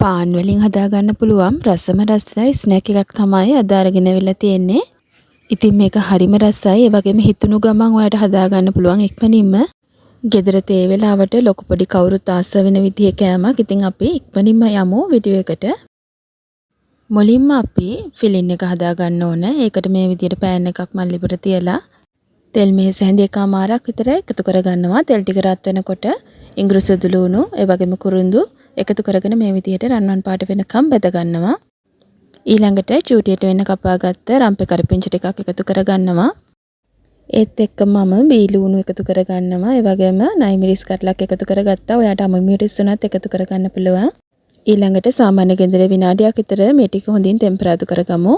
පාන් වලින් හදාගන්න පුළුවන් රසම රසයි ස්නැක් එකක් තමයි අද අරගෙන වෙලා තියෙන්නේ. ඉතින් මේක හරිම රසයි. ඒ වගේම හිතුණු ගමන් ඔයාලට හදාගන්න පුළුවන් ඉක්මනින්ම. ගෙදර තේ වෙලාවට ලොකු පොඩි කවුරුත් ආස වෙන විදිහේ කෑමක්. ඉතින් අපි ඉක්මනින්ම යමු වීඩියෝ එකට. මුලින්ම අපි ෆිලින් එක හදාගන්න ඕන. ඒකට මේ විදිහට පෑන් එකක් මල්ලිපුර තියලා තෙල් මේස හැඳි එකමාරක් විතර එකතු කරගන්නවා. තෙල් ටික රත් වෙනකොට ඉඟුරු සුදු ලුණු ඒ වගේම කුරුඳු එකතු කරගෙන මේ විදිහට රන්වන් පාට වෙනකම් බෙද ගන්නවා. ඊළඟට චූටියට වෙන කපාගත්ත රම්පේ කරපිංච ටිකක් එකතු කරගන්නවා. ඒත් එක්කම මම බීලුණු එකතු කරගන්නවා. ඒ වගේම නයි මිරිස් කටලක් එකතු කරගත්තා. ඔයාට අමු මිරිස් උනත් එකතු කරගන්න පුළුවන්. ඊළඟට සාමාන්‍ය ගෙදර විනාඩියක් විතර මේ ටික හොඳින් ටෙම්පරාදු කරගමු.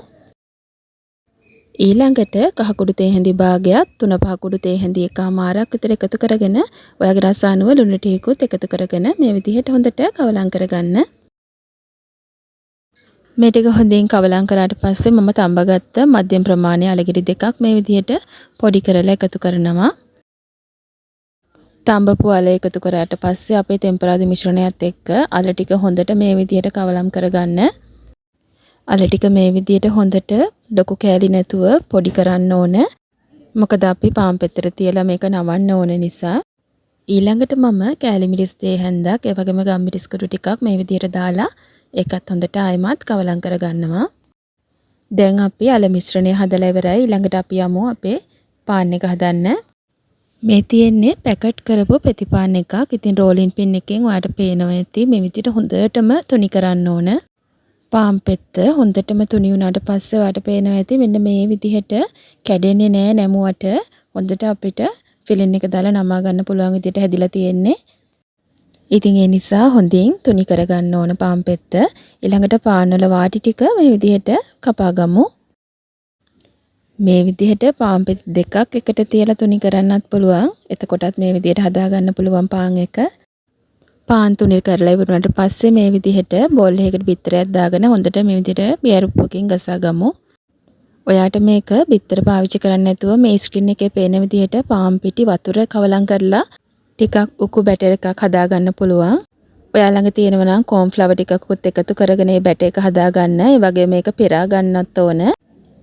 ඊළඟට කහ කුඩු තේ හැඳි භාගයක් 3-5 කුඩු තේ හැඳි එකමාරක් විතර එකතු කරගෙන ඔයාගේ රස අනුව ලුණු ටිකකුත් එකතු කරගෙන මේ විදිහට හොඳට කවලම් කරගන්න. මේ ටික හොඳින් කවලම් කරාට පස්සේ මම තඹගත්ත මධ්‍යම ප්‍රමාණයේ අලගිරි දෙකක් මේ විදිහට පොඩි කරලා එකතු කරනවා. තඹපු අල එකතු කරාට පස්සේ අපේ ටෙම්පරාදු මිශ්‍රණයත් එක්ක අල ටික හොඳට මේ විදිහට කවලම් කරගන්න. අල ටික මේ විදිහට හොඳට ලොකු කෑලි නැතුව පොඩි කරන්න ඕන. මොකද අපි පාන් පෙත්තට තියලා මේක නවන්න ඕන නිසා. ඊළඟට මම කෑලි මිරිස් තේ හැන්දක් ඒ වගේම ගම් මිරිස් කුඩු ටිකක් මේ විදිහට දාලා ඒකත් හොඳට ආයමත් කවලම් කරගන්නවා. දැන් අපි අල මිශ්‍රණය හදලා ඉවරයි. ඊළඟට අපි යමු අපේ පාන් එක හදන්න. මේ තියෙන්නේ පැකට් කරපු පෙති පාන් එකක්. ඉතින් රෝලින් පින් එකෙන් ඔයාලට පේනවා ඇති මේ විදිහට හොඳටම තුනි කරන්න ඕන. පාන් පෙත්ත හොඳටම තුනි වුණාට පස්සේ ඔයාලට පේනවා ඇති මෙන්න මේ විදිහට කැඩෙන්නේ නැහැ නැමුවට හොඳට අපිට ෆිලින් එක දාලා නමා ගන්න පුළුවන් විදිහට හැදිලා තියෙන්නේ. ඉතින් ඒ නිසා හොඳින් තුනි කරගන්න ඕන පාන් පෙත්ත. ඊළඟට පාන් වල වාටි ටික මේ විදිහට කපා ගමු. මේ විදිහට පාන් පෙත්ත දෙකක් එකට තියලා තුනි කරන්නත් පුළුවන්. එතකොටත් මේ විදිහට හදා ගන්න පුළුවන් පාන් එක. පාන් තුනි කරලා ඉවරුනට පස්සේ මේ විදිහට බෝල් එකකට බිත්තරයක් දාගෙන හොඳට මේ විදිහට බියරුප්පකින් ගසා ගමු. ඔයාට මේක බිත්තර පාවිච්චි කරන්න නැතුව මේ ස්ක්‍රීන් එකේ පේන විදිහට පාන් පිටි වතුර කවලම් කරලා ටිකක් උකු බැටර් එකක් හදා ගන්න පුළුවන්. ඔයා ළඟ තියෙනවා නම් කෝන් ෆ්ලවර් ටිකකුත් එකතු කරගෙන මේ බැටර් එක හදා ගන්න. ඒ වගේම මේක පෙරා ගන්නත් ඕන.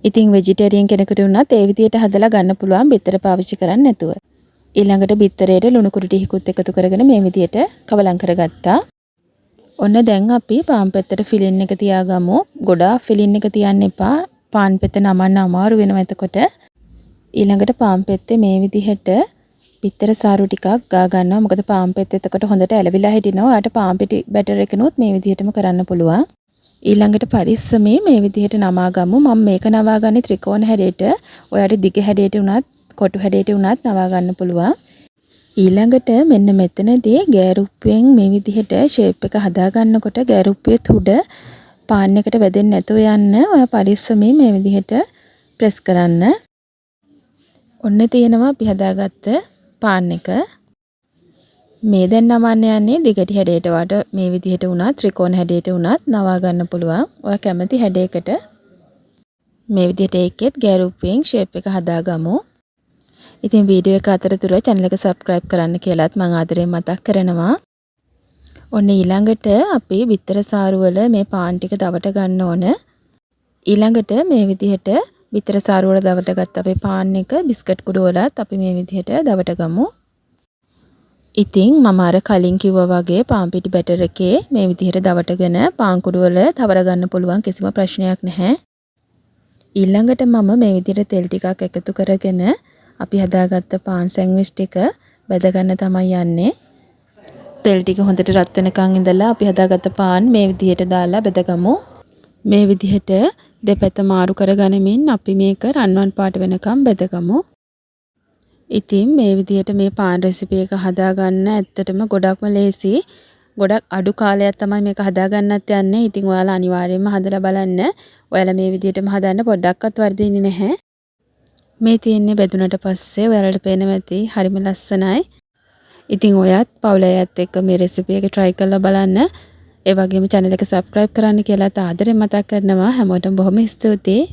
ඉතින් වෙජිටේරියන් කෙනෙකුට වුණත් ඒ විදිහට හදලා ගන්න පුළුවන් බිත්තර පාවිච්චි කරන්න නැතුව. ඊළඟට බිත්තරේට ලුණු කුඩු ටිකකුත් එකතු කරගෙන මේ විදිහට කවලම් කරගත්තා. ඔන්න දැන් අපි පාන් පෙත්තට ෆිලින් එක තියාගමු. ගොඩාක් ෆිලින් එක තියන්න එපා. පාන් පෙත්ත නමන්න අමාරු වෙනවා එතකොට. ඊළඟට පාන් පෙත්තේ මේ විදිහට බිත්තර සාරු ටිකක් ගා ගන්නවා. මොකද පාන් පෙත්ත එතකොට හොඳට ඇලවිලා හිටිනවා. ඔයාට පාන් පිටි බැටර් එකනොත් මේ විදිහටම කරන්න පුළුවන්. ඊළඟට පරිස්සමේ මේ විදිහට නමා ගමු. මම මේක නවාගන්නේ ත්‍රිකෝණ හැඩයට. ඔයාට දිග හැඩයට උනත් කොටු හැඩයට උනත් නවා ගන්න පුළුවන්. ඊළඟට මෙන්න මෙතනදී ගෑරුප්පුවෙන් මේ විදිහට ෂේප් එක හදා ගන්නකොට ගෑරුප්පුවේ උඩ පාන් එකට වැදෙන්නේ නැතුව යන්න ඔයා පරිස්සමෙන් මේ විදිහට ප්‍රෙස් කරන්න. ඔන්න තියෙනවා අපි හදාගත්ත පාන් එක. මේ දැන් නවන්න යන්නේ දිගටි හැඩයට වට මේ විදිහට උනත් ත්‍රිකෝණ හැඩයට උනත් නවා ගන්න පුළුවන්. ඔයා කැමති හැඩයකට මේ විදිහට ඒකෙත් ගෑරුප්පුවෙන් ෂේප් එක හදාගමු. ඉතින් වීඩියෝ එක අතරතුර channel එක subscribe කරන්න කියලාත් මම ආදරයෙන් මතක් කරනවා. ඔන්න ඊළඟට අපි බිත්තර සාරු වල මේ පාන් ටික දවට ගන්න ඕන. ඊළඟට මේ විදිහට බිත්තර සාරු වල දවට ගත්ත අපේ පාන් එක බිස්කට් කුඩු වලත් අපි මේ විදිහට දවට ගමු. ඉතින් මම අර කලින් කිව්වා වගේ පාන් පිටි බැටර් එකේ මේ විදිහට දවටගෙන පාන් කුඩු වල තවර ගන්න පුළුවන් කිසිම ප්‍රශ්නයක් නැහැ. ඊළඟට මම මේ විදිහට තෙල් ටිකක් එකතු කරගෙන අපි හදාගත්ත පාන් සෑන්ඩ්විච් ටික බෙද ගන්න තමයි යන්නේ. තෙල් ටික හොඳට රත් වෙනකන් ඉඳලා අපි හදාගත්ත පාන් මේ විදිහට දාලා බෙදගමු. මේ විදිහට දෙපැත්ත මාරු කරගනිමින් අපි මේක රන්වන් පාට වෙනකම් බෙදගමු. ඉතින් මේ විදිහට මේ පාන් රෙසිපි එක හදාගන්න ඇත්තටම ගොඩක්ම ලේසි. ගොඩක් අඩු කාලයක් තමයි මේක හදාගන්නත් යන්නේ. ඉතින් ඔයාලා අනිවාර්යයෙන්ම හදලා බලන්න. ඔයාලා මේ විදිහටම හදන්න පොඩ්ඩක්වත් වර්ධින්නේ නැහැ. මේ තියෙන්නේ බෙදුනට පස්සේ ඔයාලට පේනවා ඇති හරිම ලස්සනයි. ඉතින් ඔයත් පවුලයත් එක්ක මේ රෙසිපි එක try කරලා බලන්න. ඒ වගේම channel එක subscribe කරන්න කියලා ආදරෙන් මතක් කරනවා. හැමෝටම බොහොම ස්තුතියි.